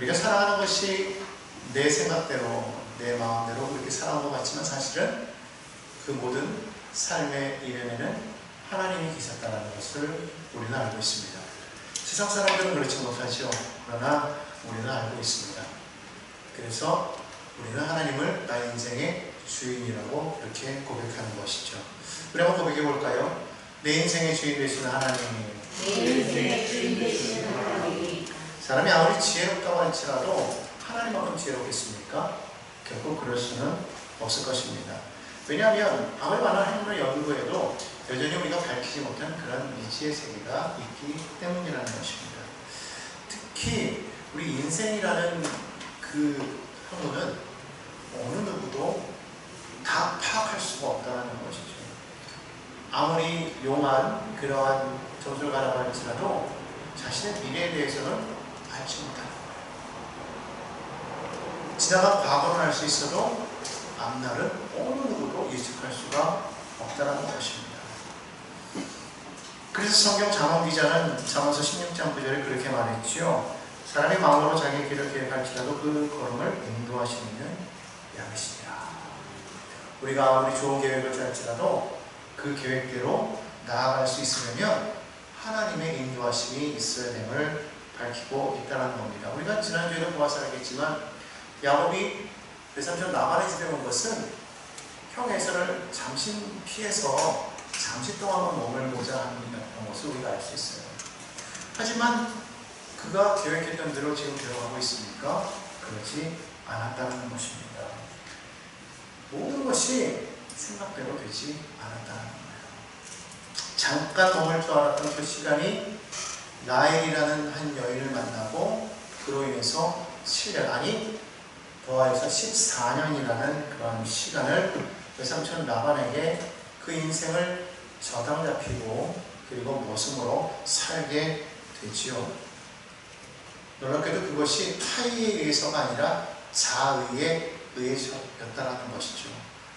우리가 살아가는 것이 내 생각대로, 내 마음대로 그렇게 살아온 것 같지만 사실은 그 모든 삶의 이름에는 하나님이 계셨다는 것을 우리는 알고 있습니다. 세상 사람들은 그렇지 못하죠. 그러나 우리는 알고 있습니다. 그래서 우리는 하나님을 나의 인생의 주인이라고 이렇게 고백하는 것이죠. 우리 한번 고백해 볼까요? 내 인생의 주인 되시는 하나님. 내 인생의 주인 되시는 하나님. 사람이 아무리 지혜롭다고 할지라도 하나님만큼 지혜롭겠습니까? 결코 그럴 수는 없을 것입니다. 왜냐하면 아무리 많은 행운을 연구해도 여전히 우리가 밝히지 못한 그런 미지의 세계가 있기 때문이라는 것입니다. 특히 우리 인생이라는 그 행운은 어느 누구도 다 파악할 수가 없다는 것이죠. 아무리 용한 그러한 저술가라고 할지라도 자신의 미래에 대해서는 알지 못하는 거예요. 지나간 과거는 알 수 있어도 앞날은 어느 누구도 예측할 수가 없다는 것입니다. 그래서 성경 잠언 기자는 잠언서 16장 9절에 그렇게 말했죠. 사람이 마음으로 자기의 길을 계획할지라도 그 걸음을 인도하시는 이는 야훼시니라. 우리가 아무리 좋은 계획을 짤지라도 그 계획대로 나아갈 수 있으려면 하나님의 인도하심이 있어야 됨을 밝히고 있다는 겁니다. 우리가 지난주에도 보아서 알겠지만 야곱이 외삼촌 라반의 집에 온 것은 형 에서를 잠시 피해서 잠시 동안만 머물고자 하는 것을 우리가 알 수 있어요. 하지만 그가 계획했던 대로 지금 되어가고 있습니까? 그렇지 않았다는 것입니다. 모든 것이 생각대로 되지 않았다는 거예요. 잠깐 머물 줄 알았던 그 시간이 라헬이라는 한 여인을 만나고 그로 인해서 7년, 아니 더하여서 14년이라는 그런 시간을 외삼촌 라반에게 그 인생을 저당 잡히고 그리고 모습으로 살게 되지요. 놀랍게도 그것이 타의에 의해서가 아니라 자의에 의해서였다는 것이죠.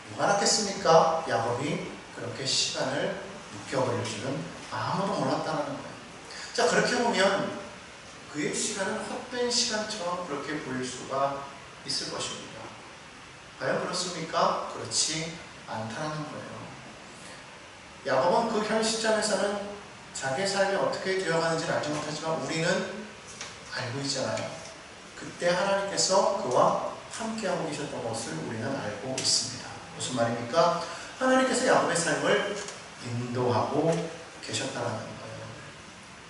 누가 알았겠습니까? 야곱이 그렇게 시간을 묶여버릴 줄은 아무도 몰랐다는 거예요. 자, 그렇게 보면 그의 시간은 헛된 시간처럼 그렇게 보일 수가 있을 것입니다. 과연 그렇습니까? 그렇지 않다는 거예요. 야곱은 그 현 시점에서는 자기의 삶이 어떻게 되어가는지를 알지 못하지만 우리는 알고 있잖아요. 그때 하나님께서 그와 함께하고 계셨던 것을 우리는 알고 있습니다. 무슨 말입니까? 하나님께서 야곱의 삶을 인도하고 계셨다는 거예요.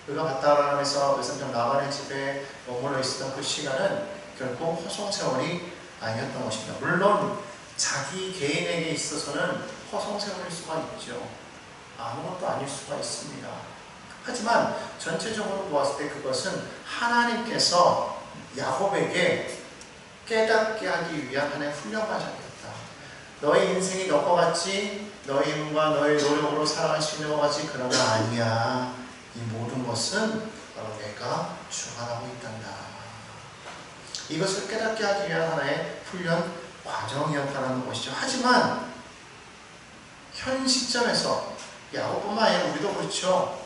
그가 바다라람에서 외삼촌 라반의 집에 머물러 있었던 그 시간은 결코 허송세월이 아니었던 것입니다. 물론 자기 개인에게 있어서는 허송세월일 수가 있죠. 아무것도 아닐 수가 있습니다. 하지만 전체적으로 보았을 때 그것은 하나님께서 야곱에게 깨닫게 하기 위한 하나의 훈련 과정이었다. 너의 인생이 너과 같이 너의 힘과 너의 노력으로 살아갈 수 있는 것 같이 그런 건 아니야. 이 모든 것은 바로 내가 주관하고 있단다. 이것을 깨닫게 하기 위한 하나의 훈련 과정이었다는 것이죠. 하지만 현 시점에서 야곱뿐만 아니라 우리도 그렇죠.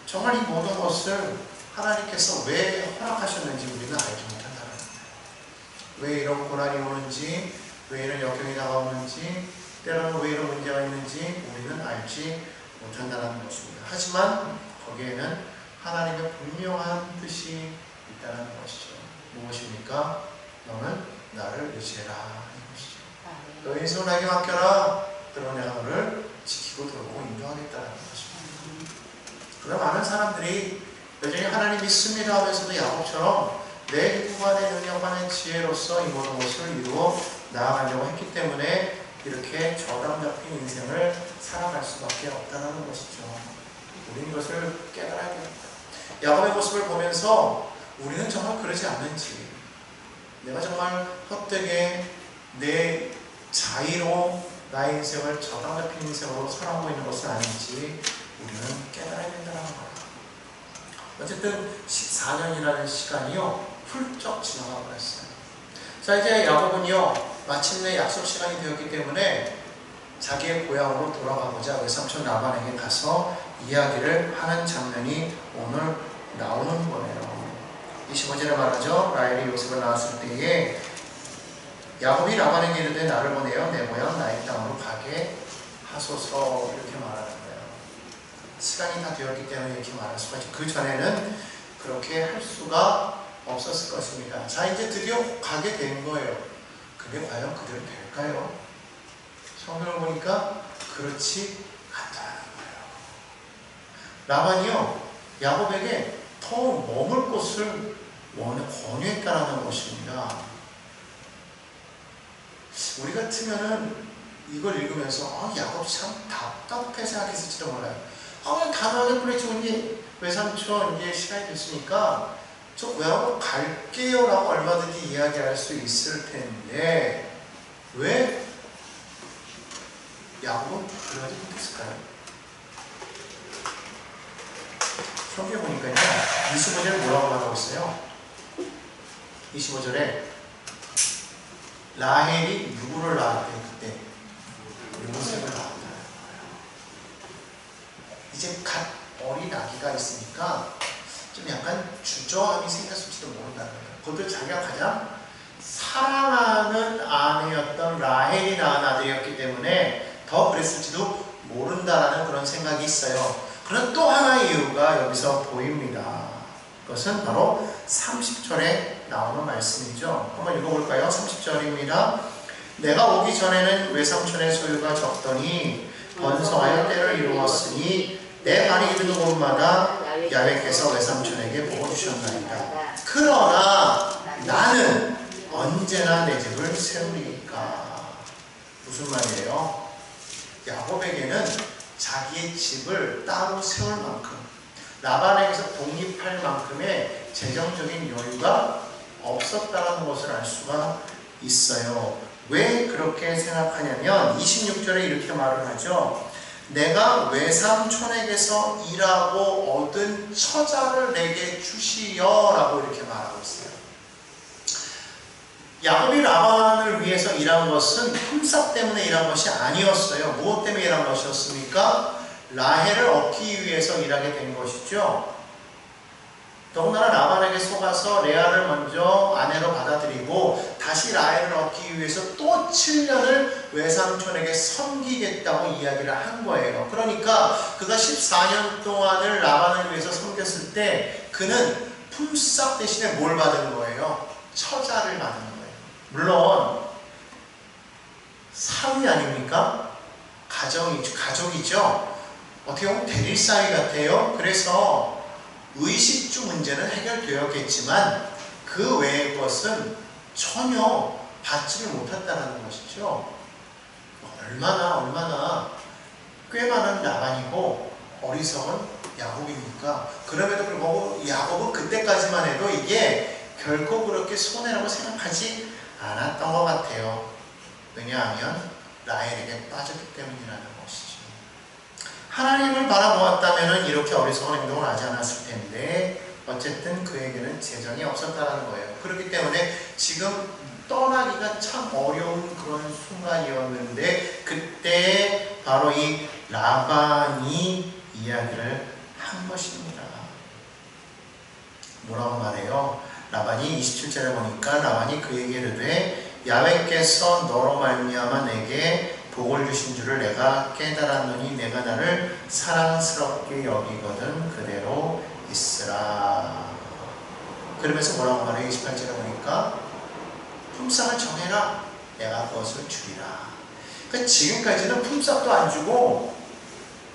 정말 이 모든 것을 하나님께서 왜 허락하셨는지 우리는 알지 못한다는 거예요. 왜 이런 고난이 오는지, 왜 이런 역경이 다가오는지, 때로는 왜 이런 문제가 있는지 우리는 알지 못한다는 것입니다. 하지만 거기에는 하나님의 분명한 뜻이 있다는 것이죠. 무엇입니까? 너는 나를 의지해라 하는 것이죠. 너의 인생을 나에게 맡겨라. 그러면 내가 너를 지키고 돌보고 인도하겠다는 것입니다. 그러나 많은 사람들이 여전히 하나님 믿습니다 하면서도 야곱처럼 내 힘과 내 능력과 내 지혜로서 이 모든 것을 이루어 나아가려고 했기 때문에 이렇게 저당 잡힌 인생을 살아갈 수밖에 없다는 것이죠. 우리는 이것을 깨달아야 됩니다. 야곱의 모습을 보면서 우리는 정말 그러지 않는지, 내가 정말 헛되게 내 자의로 나의 인생을 저당 잡힌 인생으로 살아가고 있는 것은 아닌지 우리는 깨달아야 된다는 거예요. 어쨌든 14년이라는 시간이요 훌쩍 지나가 버렸어요. 자, 이제 야곱은요 마침내 약속 시간이 되었기 때문에 자기의 고향으로 돌아가고자 외삼촌 라반에게 가서 이야기를 하는 장면이 오늘 나오는 거예요. 25절에 말하죠. 라헬이 요셉을 낳았을 때에 야곱이 라반에게 이르되 나를 보내어 내 고향 나의 땅으로 가게 하소서 이렇게 말하는 거예요. 시간이 다 되었기 때문에 이렇게 말할 수가 있죠. 그 전에는 그렇게 할 수가 없었을 것입니다. 자, 이제 드디어 가게 된 거예요. 근데 과연 그대로 될까요? 성경을 보니까 그렇지 않다는 거예요. 라반이요, 야곱에게 더 머물 곳을 권유했다는 것입니다. 우리 같으면은 이걸 읽으면서 야곱 참 답답해 생각했을지도 몰라요. 그냥 단호하게 보내죠. 이제 외삼촌 이제 시간이 됐으니까 저 고향으로 갈게요 라고 얼마든지 이야기할 수 있을 텐데 왜 야곱은 그러지 못했을까요? 성경에 보니까요 25절에 뭐라고 말하고 있어요? 25절에 라헬이 누구를 낳았대요? 그때 요셉을 낳았다는 거예요. 이제 갓 어린 아기가 있으니까 좀 약간 주저함이 생겼을지도 모른다는 거예요. 그것도 자기가 가장 사랑하는 아내였던 라헬이 낳은 아들이었기 때문에 더 그랬을지도 모른다라는 그런 생각이 있어요. 그런 또 하나의 이유가 여기서 보입니다. 그것은 바로 30절에 나오는 말씀이죠. 한번 읽어볼까요? 30절입니다. 내가 오기 전에는 외삼촌의 소유가 적더니 번성하여 때를 이루었으니 내 발이 이르는 곳마다 야훼께서 외삼촌에게 복을 주셨나이다. 그러나 나는 언제나 내 집을 세우리까. 무슨 말이에요? 야곱에게는 자기의 집을 따로 세울 만큼, 라반에게서 독립할 만큼의 재정적인 여유가 없었다는 것을 알 수가 있어요. 왜 그렇게 생각하냐면 26절에 이렇게 말을 하죠. 내가 외삼촌에게서 일하고 얻은 처자를 내게 주시어 라고 이렇게 말하고 있어요. 야곱이 라반을 위해서 일한 것은 품삯 때문에 일한 것이 아니었어요. 무엇 때문에 일한 것이었습니까? 라헬을 얻기 위해서 일하게 된 것이죠. 더군다나 라반에게 속아서 레아를 먼저 아내로 받아들이고 다시 라헬을 얻기 위해서 또 7년을 외삼촌에게 섬기겠다고 이야기를 한 거예요. 그러니까 그가 14년 동안을 라반을 위해서 섬겼을 때 그는 품삯 대신에 뭘 받은 거예요? 처자를 받은 거예요. 물론 사위 아닙니까? 가족이죠. 어떻게 보면 대릴 사위 같아요. 그래서 의식주 문제는 해결되었겠지만 그 외의 것은 전혀 받지를 못했다는 것이죠. 얼마나 꽤 많은 라반이고 어리석은 야곱입니까? 그럼에도 불구하고 야곱은 그때까지만 해도 이게 결코 그렇게 손해라고 생각하지 않았던 것 같아요. 왜냐하면 라헬에게 빠졌기 때문이라는 것이죠. 하나님을 바라보았다면 이렇게 어리석은 행동을 하지 않았을 텐데 어쨌든 그에게는 재정이 없었다는 거예요. 그렇기 때문에 지금 떠나기가 참 어려운 그런 순간이었는데 그때 바로 이 라반이 이야기를 한 것입니다. 뭐라고 말해요? 라반이 27절에 보니까 라반이 그에게 이르되 야훼께서 너로 말미암아 내게 복을 주신 줄을 내가 깨달았노니 내가 나를 사랑스럽게 여기거든 그대로 있으라. 그러면서 뭐라고 말해요? 28절에 보니까 품삯을 정해라. 내가 그것을 주리라. 그러니까 지금까지는 품삯도 안 주고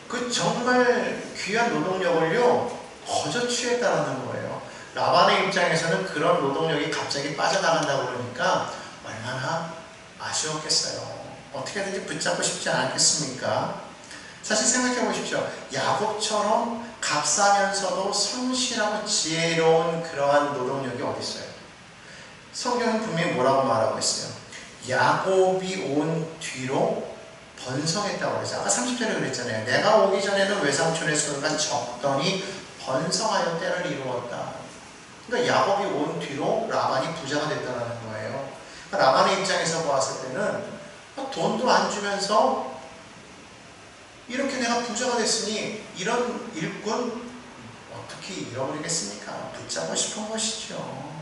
그 정말 귀한 노동력을요 거저 취했다라는 거예요. 라반의 입장에서는 그런 노동력이 갑자기 빠져나간다고 그러니까 얼마나 아쉬웠겠어요. 어떻게든지 붙잡고 싶지 않겠습니까? 사실 생각해 보십시오. 야곱처럼 값싸면서도 성실하고 지혜로운 그러한 노동력이 어디 있어요? 성경은 분명히 뭐라고 말하고 있어요? 야곱이 온 뒤로 번성했다고 그랬어요. 아까 30절에 그랬잖아요. 내가 오기 전에는 외삼촌의 소유가 적더니 번성하여 때를 이루었다. 그러니까 야곱이 온 뒤로 라반이 부자가 됐다는 거예요. 그러니까 라반의 입장에서 보았을 때는 돈도 안 주면서 이렇게 내가 부자가 됐으니 이런 일꾼 어떻게 잃어버리겠습니까? 붙잡고 싶은 것이죠.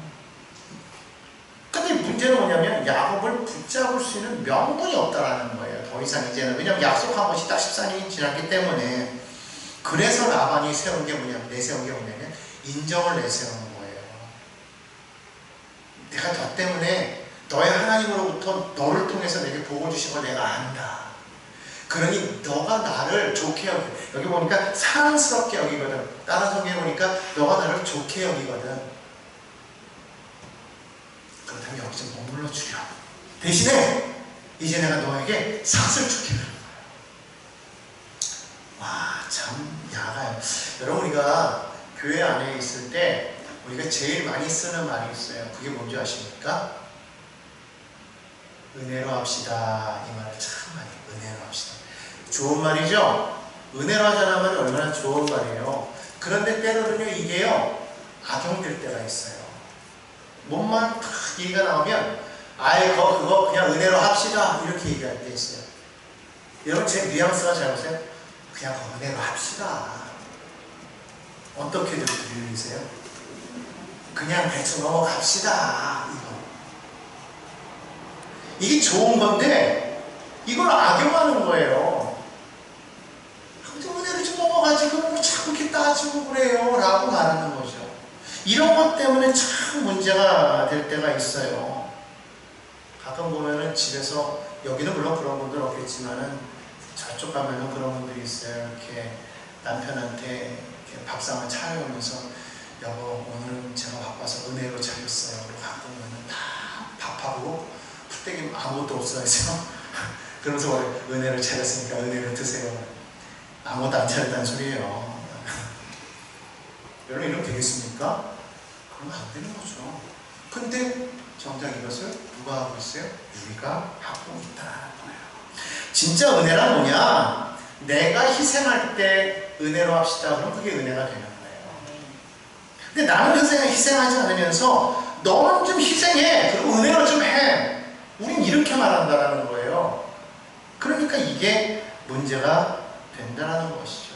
근데 문제는 뭐냐면 야곱을 붙잡을 수 있는 명분이 없다라는 거예요. 더 이상 이제는. 왜냐면 약속한 것이 딱 14년이 지났기 때문에. 그래서 라반이 세운 게 뭐냐면, 내세운 게 뭐냐면 인정을 내세우는 거예요. 내가 너 때문에 너의 하나님으로부터 너를 통해서 내게 복을 주신 걸 내가 안다. 그러니 너가 나를 좋게 여기, 여기 보니까 사랑스럽게 여기거든. 다른 성경에 보니까 너가 나를 좋게 여기거든. 그렇다면 여기 좀 머물러 주려. 대신에 이제 내가 너에게 삭을 주게 하는 거야. 와, 참 야가요. 여러분, 우리가 교회 안에 있을 때 우리가 제일 많이 쓰는 말이 있어요. 그게 뭔지 아십니까? 은혜로 합시다. 이 말을 참 많이, 은혜로 합시다. 좋은 말이죠? 은혜로 하자는 말이 얼마나 좋은 말이에요. 그런데 때로는요, 이게요, 악용될 때가 있어요. 몸만 탁 얘기가 나오면, 아이, 그거 그냥 은혜로 합시다. 이렇게 얘기할 때 있어요. 여러분, 제 뉘앙스가 잘 보세요. 그냥 은혜로 합시다. 어떻게 들리세요? 그냥 대충 넘어갑시다. 이게 좋은 건데 이걸 악용하는 거예요. 은혜로 좀 넘어가지 그럼 자꾸 이렇게 따지고 그래요 라고 말하는 거죠. 이런 것 때문에 참 문제가 될 때가 있어요. 가끔 보면은 집에서, 여기는 물론 그런 분들 없겠지만은 저쪽 가면은 그런 분들이 있어요. 이렇게 남편한테 이렇게 밥상을 차려오면서, 여보 오늘은 제가 바빠서 은혜로 차렸어요. 그리고 가끔 보면은 다 밥하고 풀떼기 아무것도 없어요. 그러면서 은혜로 차렸으니까 은혜로 드세요. 아무것도 안 차렸다는 소리예요. 여러분, 이러면 되겠습니까? 그러면 안 되는 거죠. 근데 정작 이것을 누가 하고 있어요? 우리가 하고 있다는 거예요. 진짜 은혜란 뭐냐? 내가 희생할 때 은혜로 합시다. 그럼 그게 은혜가 되는 거예요. 근데 나는 희생하지 않으면서 너는 좀 희생해. 그리고 은혜로 좀 해. 우린 이렇게 말한다는 거예요. 그러니까 이게 문제가 된다는 것이죠.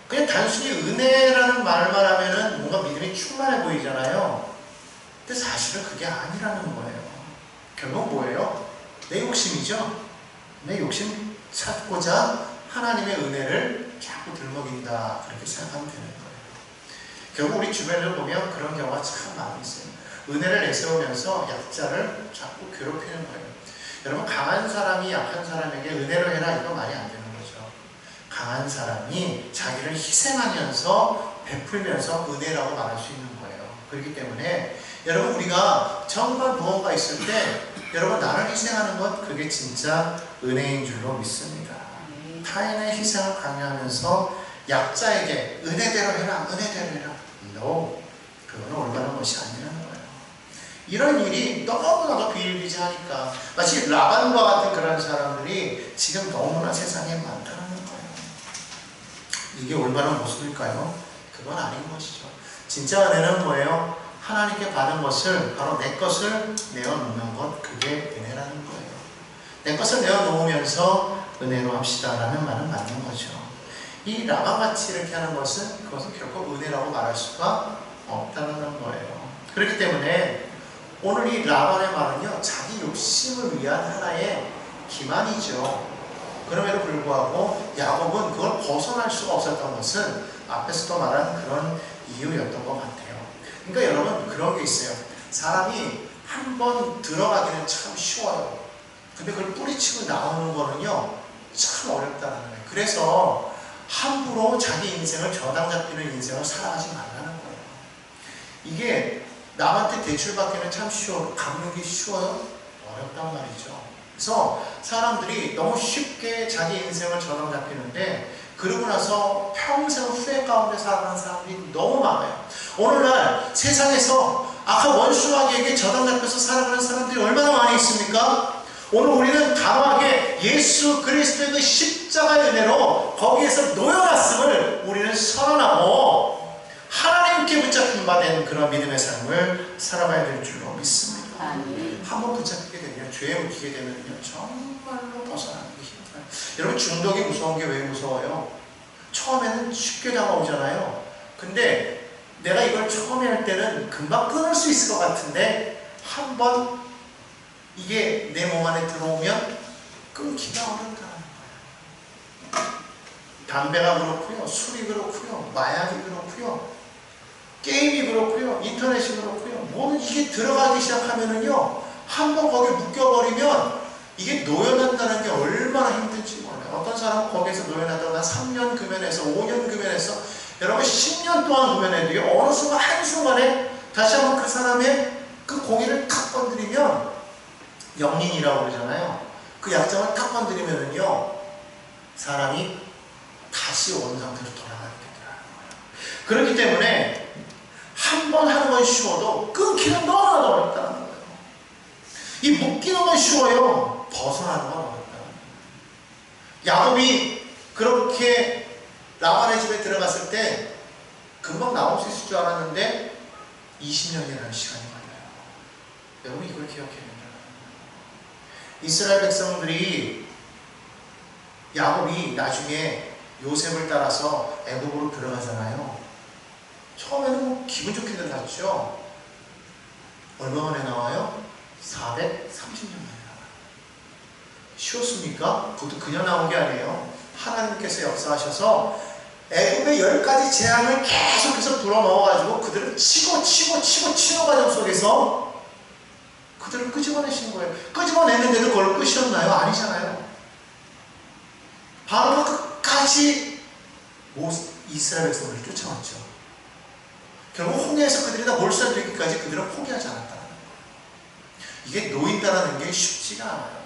그냥 단순히 은혜라는 말만 하면은 뭔가 믿음이 충만해 보이잖아요. 근데 사실은 그게 아니라는 거예요. 결국 뭐예요? 내 욕심이죠. 내 욕심 찾고자 하나님의 은혜를 자꾸 들먹인다. 그렇게 생각하면 되는 거예요. 결국 우리 주변을 보면 그런 경우가 참 많이 있어요. 은혜를 내세우면서 약자를 자꾸 괴롭히는 거예요. 여러분, 강한 사람이 약한 사람에게 은혜로 해라, 이거 말이 안 되는 거죠. 강한 사람이 자기를 희생하면서 베풀면서 은혜라고 말할 수 있는 거예요. 그렇기 때문에 여러분, 우리가 정말 무언가 있을 때 여러분, 나를 희생하는 것, 그게 진짜 은혜인 줄로 믿습니다. 타인의 희생을 강요하면서 약자에게 은혜대로 해라, 은혜대로 해라. No, 그거는 올바른 것이 아니라는 거예요. 이런 일이 너무나도 비일비재하니까 마치 라반과 같은 그런 사람들이 지금 너무나 세상에 많다는 거예요. 이게 올바른 모습일까요? 그건 아닌 것이죠. 진짜 은혜는 뭐예요? 하나님께 받은 것을, 바로 내 것을 내어놓는 것, 그게 은혜라는 거예요. 내 것을 내어놓으면서 은혜로 합시다라는 말은 맞는 거죠. 이 라반같이 이렇게 하는 것은, 그것은 결코 은혜라고 말할 수가 없다는 거예요. 그렇기 때문에 오늘 이 라반의 말은요, 자기 욕심을 위한 하나의 기만이죠. 그럼에도 불구하고 야곱은 그걸 벗어날 수가 없었던 것은 앞에서도 말한 그런 이유였던 것 같아요. 그러니까 여러분, 그런 게 있어요. 사람이 한번 들어가기는 참 쉬워요. 근데 그걸 뿌리치고 나오는 거는요, 참 어렵다는 거예요. 그래서 함부로 자기 인생을, 저당 잡히는 인생을 살아가지 말라는 거예요. 이게 남한테 대출받기는 참 쉬워요. 갚는 게 쉬워요? 어렵단 말이죠. 그래서 사람들이 너무 쉽게 자기 인생을 저당 잡히는데, 그러고 나서 평생 후회 가운데 살아가는 사람들이 너무 많아요. 오늘날 세상에서 아까 원수마귀에게 저당 잡혀서 살아가는 사람들이 얼마나 많이 있습니까? 오늘 우리는 단호하게 예수 그리스도의 그 십자가의 은혜로 거기에서 놓여놨음을 우리는 선언하고 하나님께 붙잡힌 바 된 그런 믿음의 삶을 살아가야 될 줄로 믿습니다. 한번 붙잡히게 되면, 죄에 묻히게 되면요, 정말로 벗어나기 힘들어요. 여러분, 중독이 무서운 게 왜 무서워요? 처음에는 쉽게 다가오잖아요. 근데 내가 이걸 처음에 할 때는 금방 끊을 수 있을 것 같은데 한번 이게 내 몸 안에 들어오면 끊기가 어렵다는 거예요. 담배가 그렇고요, 술이 그렇고요, 마약이 그렇고요, 게임이 그렇고요, 인터넷이 그렇고요. 뭐는 이게 들어가기 시작하면은요, 한번 거기에 묶여버리면 이게 노연한다는 게 얼마나 힘든지 몰라요. 어떤 사람은 거기에서 노연하다가 3년 금연해서 5년 금연해서 여러분 10년 동안 금연해도요, 어느 순간 한순간에 다시 한번 그 사람의 그 공의를 탁 건드리면 영린이라고 그러잖아요. 그 약점을 탁 건드리면은요, 사람이 다시 원상태로 돌아가게 되더라는 거예요. 그렇기 때문에 한 번 하는 건 쉬워도 끊기는 너무나도 어렵다는 거예요. 이 묶이는 건 쉬워요. 벗어나는 건 어렵다는 거예요. 야곱이 그렇게 라반의 집에 들어갔을 때 금방 나올 수 있을 줄 알았는데 20년이라는 시간이 걸려요. 여러분 이걸 기억해야 된다는 거예요. 이스라엘 백성들이 야곱이 나중에 요셉을 따라서 애굽으로 들어가잖아요. 처음에는 뭐 기분 좋게 들어갔죠. 얼마 만에 나와요? 430년 만에 나와요. 쉬웠습니까? 그것도 그냥 나온 게 아니에요. 하나님께서 역사하셔서 애굽의 10가지 재앙을 계속해서 불어넣어가지고 그들을 치고 치는 과정 속에서 그들을 끄집어내신 거예요. 끄집어냈는데도 그걸 끄셨나요? 아니잖아요. 바로 끝까지 이스라엘 백성들을 쫓아왔죠. 결국 홍해에서 그들이 다 몰살되기까지 그들은 포기하지 않았다는 거예요. 이게 놓인다는 게 쉽지가 않아요.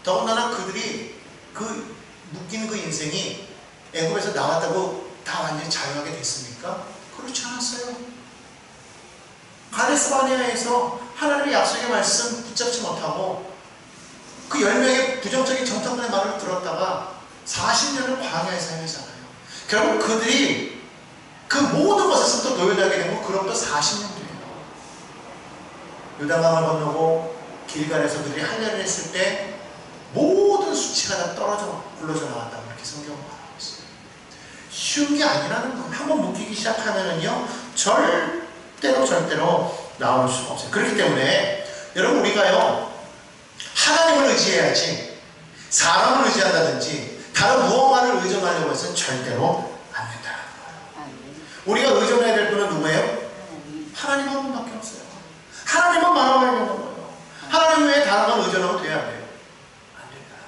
더군다나 그들이 그 묶인 그 인생이 애굽에서 나왔다고 다 완전히 자유하게 됐습니까? 그렇지 않았어요. 가데스 바네아에서 하나님의 약속의 말씀 붙잡지 못하고 그 10명의 부정적인 정탐꾼의 말을 들었다가 40년을 광야에서 헤매잖아요. 결국 그들이 그 모든 것에서부터 노예되게 된 건 그로부터 40년 뒤에요. 요단강을 건너고 길갈에서 그들이 할례를 했을 때 모든 수치가 다 굴러져 나왔다고 이렇게 성경은 말하고 있어요. 쉬운 게 아니라는 거예요. 한번 묶이기 시작하면은요, 절대로 나올 수가 없어요. 그렇기 때문에 여러분 우리가요, 하나님을 의지해야지 사람을 의지한다든지 다른 무언가를 의존하려고 해서는 절대로 안 된다는 거예요. 우리가 의존해야 될 분은 누구예요? 하나님 한 분밖에 없어요. 하나님만 바라봐야 되는 거예요. 하나님 외에 다른 건 의존하고 돼야 돼요. 안 된다는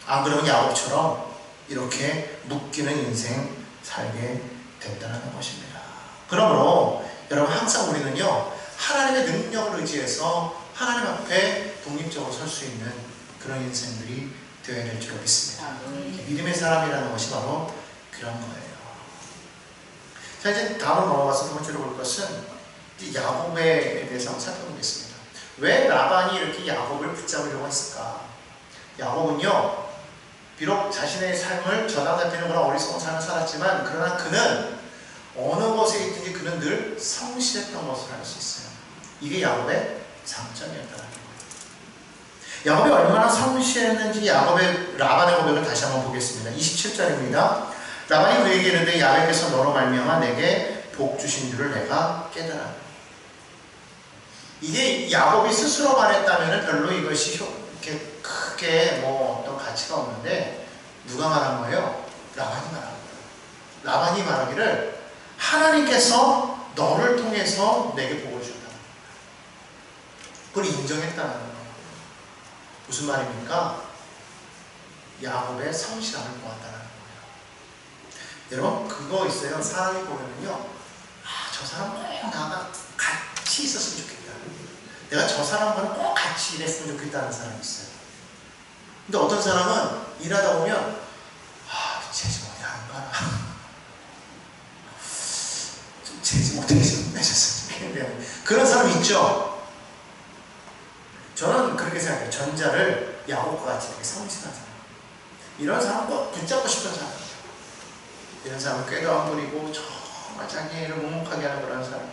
거예요. 안 그러면 야곱처럼 이렇게 묶이는 인생 살게 된다는 것입니다. 그러므로 여러분 항상 우리는요, 하나님의 능력을 의지해서 하나님 앞에 독립적으로 설 수 있는 그런 인생들이 되어야 될 줄 믿습니다. 믿음의 사람이라는 것이 바로 그런 거예요. 자, 이제 다음으로 넘어가서 두 번째로 볼 것은 야곱에 대해서 한번 살펴보겠습니다. 왜 라반이 이렇게 야곱을 붙잡으려고 했을까? 야곱은요, 비록 자신의 삶을 저당 잡히는 그런 어리석은 삶을 살았지만 그러나 그는 어느 곳에 있든지 그는 늘 성실했던 것을 알 수 있어요. 이게 야곱의 장점이었다는 거예요. 야곱이 얼마나 성실했는지 라반의 고백을 다시 한번 보겠습니다. 27절입니다. 라반이 그에게 이르되 야훼께서 너로 말미암아 내게 복 주신 줄을 내가 깨달아. 이게 야곱이 스스로 말했다면 별로 이것이 이렇게 크게 뭐 어떤 가치가 없는데 누가 말한 거예요? 라반이 말한 거예요. 라반이 말하기를 하나님께서 너를 통해서 내게 복을 준다. 그걸 인정했다는 거예요. 무슨 말입니까? 야곱의 성실함을 보았다는 거예요. 여러분 그거 있어요. 사람이 보면은요, 저 사람 꼭 나가 같이 있었으면 좋겠다. 내가 저 사람과는 꼭 같이 일했으면 좋겠다는 사람이 있어요. 근데 어떤 사람은 일하다 보면 쟤지 어디 안 가나, 좀 쟤지 못하게 좀 내셨으면 좋겠는데, 그런 사람 있죠. 저는 그렇게 생각해요. 전자를 야곱과 같이 이렇게 성실한 사람, 이런 사람 꼭 붙잡고 싶은 사람, 이런 사람은 꾀도 안 부리고 정말 자기 일을 묵묵하게 하는 그런 사람.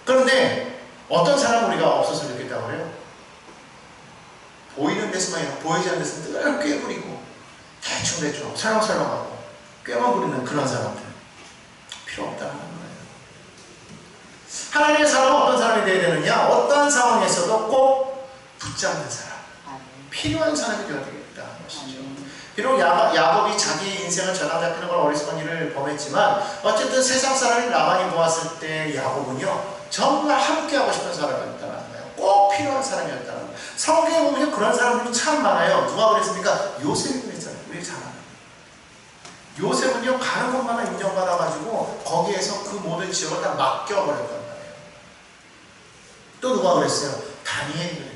그런데 어떤 사람 우리가 없었으면 좋겠다고 그래요? 보이는 데서만 있고 보이지 않는 데서는 늘 꾀 부리고 대충 설렁설렁하고 꾀만 부리는 그런 사람들 필요 없다는 거예요. 하나님의 사람은 어떤 사람이 되어야 되느냐? 어떠한 상황에서도 꼭 붙잡는 사람, 필요한 사람이 되어야 되겠다 것이죠. 비록 야곱이 자기 인생을 저당 잡히는 걸 어리석은 일을 범했지만 어쨌든 세상 사람이 라반이 보았을 때 야곱은요 정말 함께하고 싶은 사람이었다는 거예요. 꼭 필요한 사람이었다는 거예요. 성경에 보면 그런 사람들이 참 많아요. 누가 그랬습니까? 요셉이 그랬잖아요. 우리 잘 아는 요셉은요 가는 곳마다 인정받아가지고 거기에서 그 모든 지역을 다 맡겨버렸단 말이에요. 또 누가 그랬어요? 다니엘이 그랬다.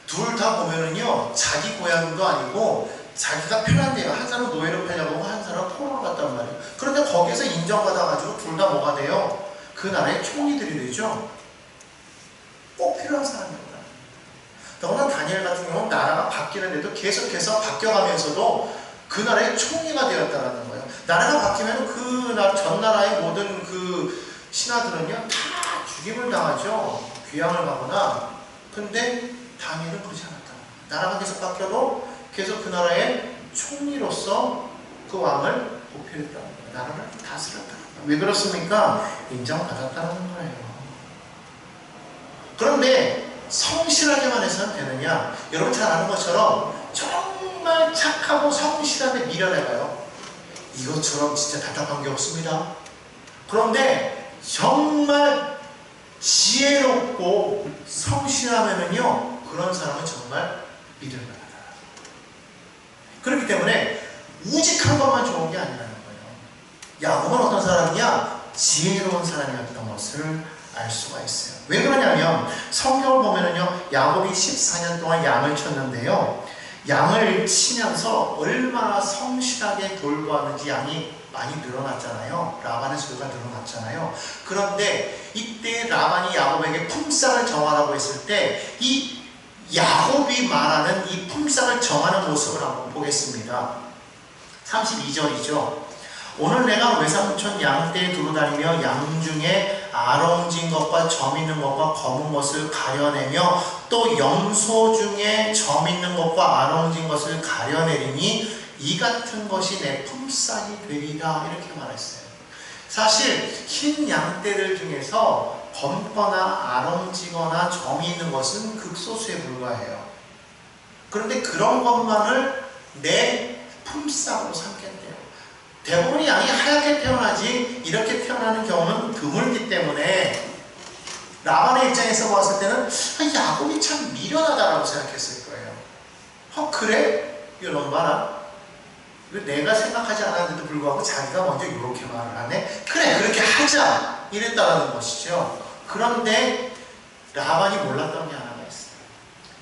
둘 다 보면은요 자기 고향도 아니고 자기가 편한 데요. 한 사람은 노예로 팔려고 한 사람은 포로로 갔단 말이에요. 그런데 거기에서 인정받아가지고 둘 다 뭐가 돼요? 그 나라의 총리들이 되죠. 꼭 필요한 사람이었다. 더구나 다니엘 같은 경우는 나라가 바뀌는데도 계속해서 바뀌어가면서도 그 나라의 총리가 되었다는 거예요. 나라가 바뀌면 그 전 나라의 모든 그 신하들은요 다 죽임을 당하죠. 귀양을 가거나. 근데 다니엘은 그렇지 않았다. 나라가 계속 바뀌어도 계속 그 나라의 총리로서 그 왕을 보필했다는 거예요. 나라를 다스렸다는 거예요. 왜 그렇습니까? 인정받았다는 거예요. 그런데 성실하게만 해서는 되느냐? 여러분 잘 아는 것처럼 정말 착하고 성실하게 미련해가요. 이것처럼 진짜 답답한 게 없습니다. 그런데 정말 지혜롭고 성실하면은요 그런 사람은 정말 믿을 만하다. 그렇기 때문에 우직한 것만 좋은 게 아니라는 거예요. 야곱은 어떤 사람이냐? 지혜로운 사람이었던 것을 알 수가 있어요. 왜 그러냐면 성경을 보면은요 야곱이 14년 동안 양을 쳤는데요 양을 치면서 얼마나 성실하게 돌보았는지 양이 많이 늘어났잖아요. 라반의 수가 늘어났잖아요. 그런데 이때 라반이 야곱에게 품삯을 정하라고 했을 때 이 야곱이 말하는 이 품삯을 정하는 모습을 한번 보겠습니다. 32절이죠. 오늘 내가 외삼촌 양떼에 두루 다니며 양 중에 아롱진 것과 점 있는 것과 검은 것을 가려내며 또 염소 중에 점 있는 것과 아롱진 것을 가려내리니 이 같은 것이 내 품삯이 되리라 이렇게 말했어요. 사실 흰 양떼들 중에서 검거나 아롱지거나 점이 있는 것은 극소수에 불과해요. 그런데 그런 것만을 내 품삯으로 삼겠대요. 대부분의 양이 하얗게 태어나지 이렇게 태어나는 경우는 드물기 때문에 라반의 입장에서 봤을 때는 야곱이 참 미련하다라고 생각했을 거예요. 그래? 이런 봐라. 내가 생각하지 않았는데도 불구하고 자기가 먼저 이렇게 말을 하네? 그래 그렇게 하자 이랬다는 것이죠. 그런데 라반이 몰랐던 게 하나가 있어요.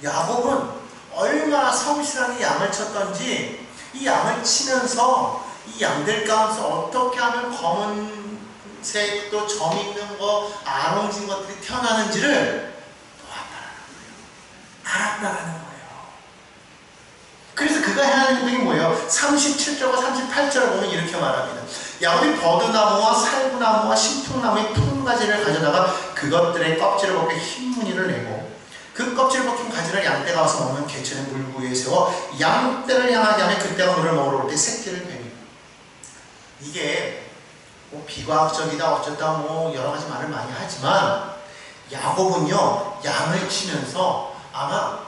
야곱은 얼마나 성실하게 양을 쳤던지 이 양을 치면서 이 양들 가운데서 어떻게 하면 검은색 또 점 있는 거 아롱진 것들이 태어나는지를 보았다는 거예요. 알았다는 거예요. 그래서 그가 해하는 행동이 뭐예요? 37절과 38절을 보면 이렇게 말합니다. 야곱이 버드나무와 살구나무와 신풍나무의 푸른 가지를 가져다가 그것들의 껍질을 벗겨 흰 무늬를 내고 그 껍질을 벗긴 가지를 양떼가 와서 먹는 개천의 물 위에 세워 양떼를 향하게 하면 그때가 물을 먹으러 올 때 새끼를 베니. 이게 뭐 비과학적이다 어쩌다 뭐 여러 가지 말을 많이 하지만 야곱은요 양을 치면서 아마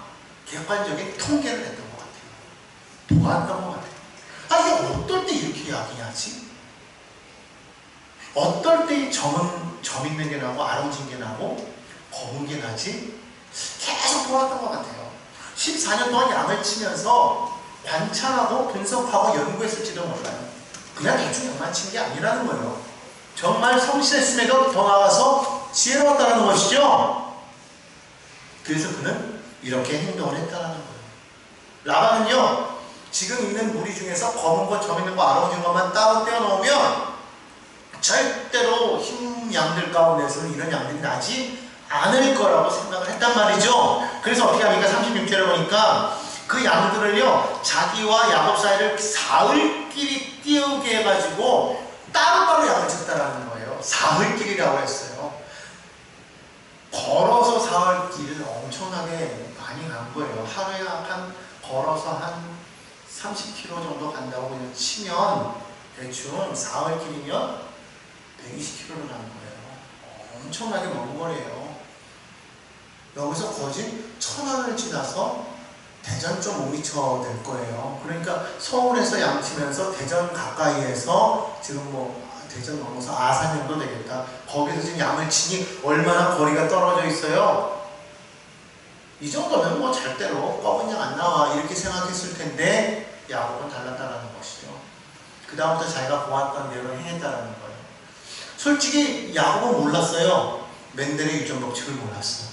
객관적인 통계를 냈던 것 같아요. 보았던 것 같아요. 이게 어떨 때 이렇게 야기냐지? 어떨 때 점 있는 게 나고 아롱진 게 나고 검은 게 나지? 계속 보았던 것 같아요. 14년 동안 양을 치면서 관찰하고 분석하고 연구했을지도 몰라요. 그냥 대충 양만 친 게 아니라는 거예요. 정말 성실했음에도 더 나아가서 지혜로웠다는 것이죠. 그래서 그는 이렇게 행동을 했다는 거예요. 라반은요 지금 있는 무리 중에서 검은 것, 점 있는 거, 아롱진 것만 따로 떼어놓으면 절대로 흰 양들 가운데서는 이런 양들이 나지 않을 거라고 생각을 했단 말이죠. 그래서 어떻게 합니까? 36절에 보니까 그 양들을요 자기와 야곱 사이를 사흘끼리 띄우게 해가지고 따로따로 양을 쳤다라는 거예요. 사흘길이라고 했어요. 걸어서 사흘길을 엄청나게 많이 간 거예요. 하루에 걸어서 한 30km 정도 간다고 그냥 치면 대충 사흘 길이면 120km를 가는 거예요. 엄청나게 먼 거리예요. 여기서 거진 천안을 지나서 대전 좀 5m 될 거예요. 그러니까 서울에서 양치면서 대전 가까이에서 지금 뭐 대전 넘어서 아산 정도 되겠다. 거기서 지금 양을 치니 얼마나 거리가 떨어져 있어요? 이 정도면 뭐 절대로 검은 양 안 나와 이렇게 생각했을 텐데 야곱은 달랐다라는 것이죠. 그 다음부터 자기가 보았던 대로 행했다라는 거예요. 솔직히 야곱은 몰랐어요. 멘델의 유전 법칙을 몰랐어요.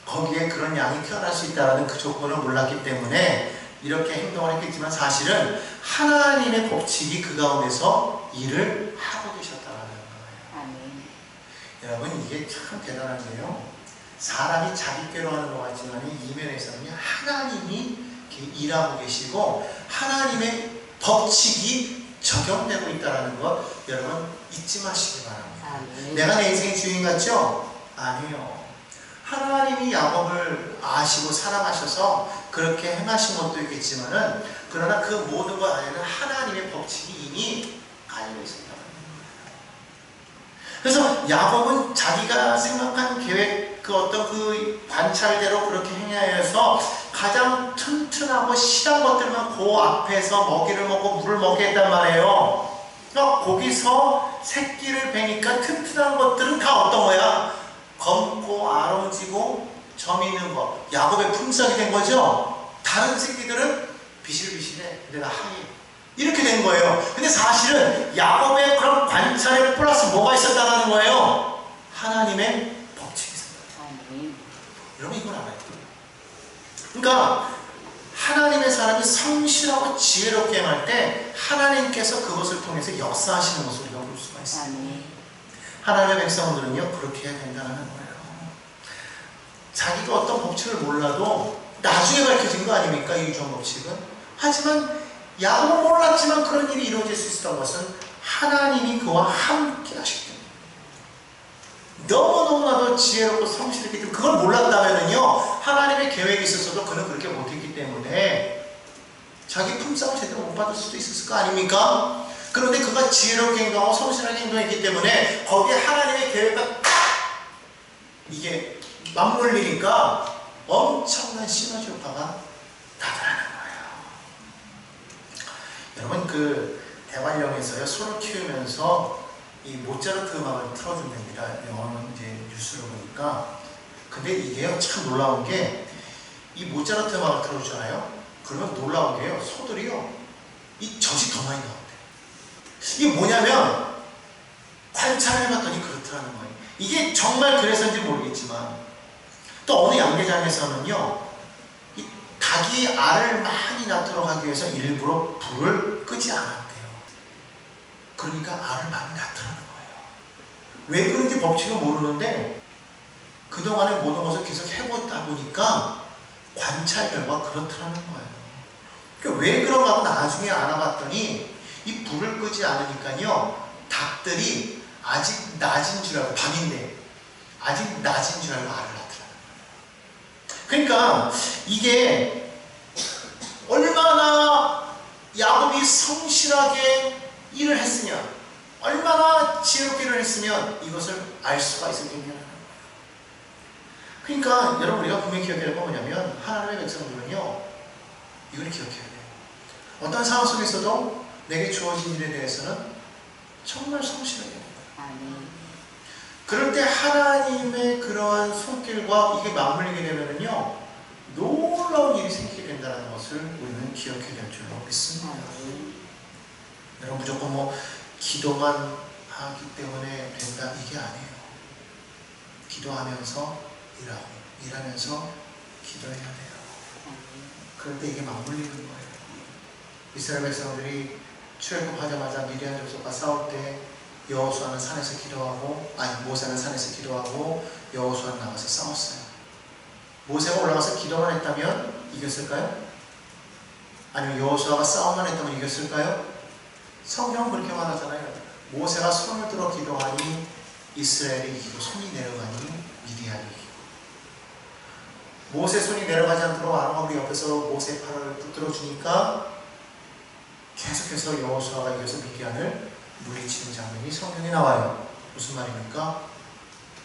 거기에 그런 양이 태어날 수 있다는 그 조건을 몰랐기 때문에 이렇게 행동을 했겠지만 사실은 하나님의 법칙이 그 가운데서 일을 하고 계셨다는 거예요. 아멘. 여러분 이게 참 대단한데요. 사람이 자기께로 하는 것 같지만 이면에서는 하나님이 일하고 계시고 하나님의 법칙이 적용되고 있다는 것 여러분 잊지 마시기 바랍니다. 아멘. 내가 내 인생의 주인 같죠? 아니요. 하나님이 야곱을 아시고 사랑하셔서 그렇게 행하신 것도 있겠지만은 그러나 그 모든 것 안에는 하나님의 법칙이 이미 깔려 있습니다. 그래서 야곱은 자기가 생각한 계획 그 어떤 그 관찰대로 그렇게 행하여서 가장 튼튼하고 실한 것들만 그 앞에서 먹이를 먹고 물을 먹겠단 말이에요. 그러니까 거기서 새끼를 베니까 튼튼한 것들은 다 어떤 거야? 검고 아롱지고 점 있는 거 야곱의 품삯이 된 거죠. 다른 새끼들은 비실비실해 근데 나 하얘 이렇게 된 거예요. 근데 사실은 야곱의 그런 관찰에 플러스 뭐가 있었다는 거예요? 하나님의 법칙이 있었다. 여러분 이걸 알아야 돼요. 그러니까 하나님의 사람이 성실하고 지혜롭게 행할 때 하나님께서 그것을 통해서 역사하시는 것을 우리가 볼 수가 있습니다. 하나님의 백성들은요 그렇게 해야 된다는 거예요. 자기가 어떤 법칙을 몰라도 나중에 밝혀진 거 아닙니까? 이 유전 법칙은. 하지만 야곱은 몰랐지만 그런 일이 이루어질 수 있었던 것은 하나님이 그와 함께 하셨기 때문에. 너무너무나도 지혜롭고 성실했기 때문에 그걸 몰랐다면요 하나님의 계획이 있었어도 그는 그렇게 못했기 때문에 자기 품삯을 제대로 못 받을 수도 있었을 거 아닙니까? 그런데 그가 지혜롭게 행동하고 성실하게 행동했기 때문에 거기에 하나님의 계획과 딱 이게 맞물리니까 엄청난 시너지 효과가 나타나는 거예요. 여러분 그 대관령에서요 소를 키우면서 이 모차르트 음악을 틀어준답니다. 영어는 이제 뉴스를 보니까. 근데 이게요 참 놀라운 게 이 모차르트 음악을 틀어주잖아요. 그러면 놀라운 게요 소들이요 이 젖이 더 많이 나와요. 이게 뭐냐면 관찰을 해봤더니 그렇다는 거예요. 이게 정말 그래서인지 모르겠지만 또 어느 양계장에서는요 이 닭이 알을 많이 낳도록 하기 위해서 일부러 불을 끄지 않았대요. 그러니까 알을 많이 낳더라는 거예요. 왜 그런지 법칙을 모르는데 그동안에 모든 것을 계속 해보다 보니까 관찰 결과 그렇더라는 거예요. 그러니까 왜 그런가 하고 나중에 알아봤더니 이 불을 끄지 않으니까요 닭들이 아직 낮은 줄 알고 밤인데 아직 낮은 줄 알고 알을 낳더라는 거예요. 그러니까 이게 얼마나 야곱이 성실하게 일을 했으냐 얼마나 지혜롭게 일을 했으면 이것을 알 수가 있었겠냐는 거예요. 그러니까 여러분 우리가 분명히 기억해야 할 건 뭐냐면 하나님의 백성들은요 이걸 기억해야 돼요. 어떤 상황 속에서도 내게 주어진 일에 대해서는 정말 성실하게 해야 돼요. 그럴 때 하나님의 그러한 손길과 이게 맞물리게 되면은요 놀라운 일이 생기게 된다는 것을 우리는 기억해야 될 줄 믿습니다. 여러분 무조건 뭐 기도만 하기 때문에 된다 이게 아니에요. 기도하면서 일하고 일하면서 기도해야 돼요. 그럴 때 이게 맞물리는 거예요. 이스라엘 백성들이 출애굽하자마자 미디안 족속과 싸울 때 여호수아는 산에서 기도하고 모세는 산에서 기도하고 여호수아는 나가서 싸웠어요. 모세가 올라가서 기도만 했다면 이겼을까요? 아니면 여호수아가 싸움만 했다면 이겼을까요? 성경은 그렇게 말하잖아요. 모세가 손을 들어 기도하니 이스라엘이 이기고 손이 내려가니 미디안이 이기고 모세 손이 내려가지 않도록 아론가 우리 옆에서 모세 팔을 붙들어 주니까 계속해서 여호수아가 이겨서 미디안을 물리치는 장면이 성경에 나와요. 무슨 말입니까?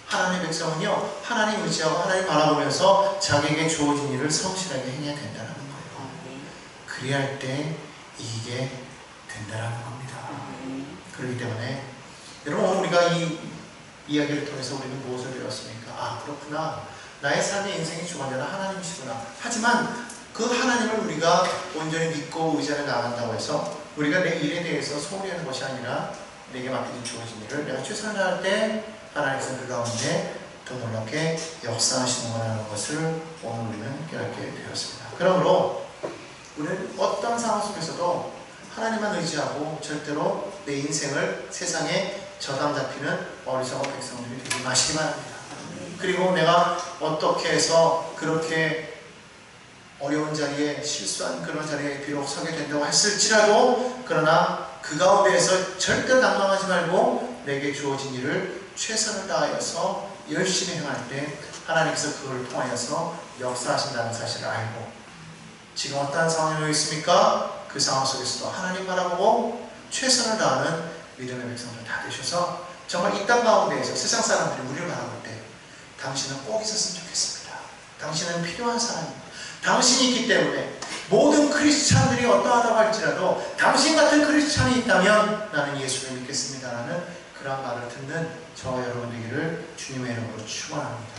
하나님의 백성은요, 하나님 의지하고 하나님 바라보면서 자기에게 주어진 일을 성실하게 행해야 된다는 거예요. 그래야 할 때 이게 된다는 겁니다. 그렇기 때문에 여러분, 오늘 우리가 이 이야기를 통해서 우리는 무엇을 배웠습니까? 아, 그렇구나. 나의 삶의 인생의 주관자는 하나님이시구나. 하지만 그 하나님을 우리가 온전히 믿고 의지하며 나간다고 해서 우리가 내 일에 대해서 소홀히 하는 것이 아니라 내게 맡겨진 주어진 일을 내가 최선을 다할 때 하나님께서 그 가운데 더 놀랍게 역사하시는구나 것을 오늘 우리는 깨닫게 되었습니다. 그러므로 우리는 어떤 상황 속에서도 하나님만 의지하고 절대로 내 인생을 세상에 저당 잡히는 어리석은 백성들이 되지 마시기 바랍니다. 그리고 내가 어떻게 해서 그렇게 어려운 자리에 실수한 그런 자리에 비록 서게 된다고 했을지라도 그러나 그 가운데에서 절대 낭망하지 말고 내게 주어진 일을 최선을 다하여서 열심히 행할 때 하나님께서 그걸 통하여서 역사하신다는 사실을 알고 지금 어떠한 상황에 놓여 있습니까? 그 상황 속에서도 하나님 바라보고 최선을 다하는 믿음의 백성들 다 되셔서 정말 이 땅 가운데에서 세상 사람들이 우리를 바라볼 때 당신은 꼭 있었으면 좋겠습니다. 당신은 필요한 사람입니다. 당신이 있기 때문에 모든 크리스찬들이 어떠하다고 할지라도 당신 같은 크리스찬이 있다면 나는 예수를 믿겠습니다라는 그런 말을 듣는 저와 여러분 되기를 주님의 이름으로 축원합니다.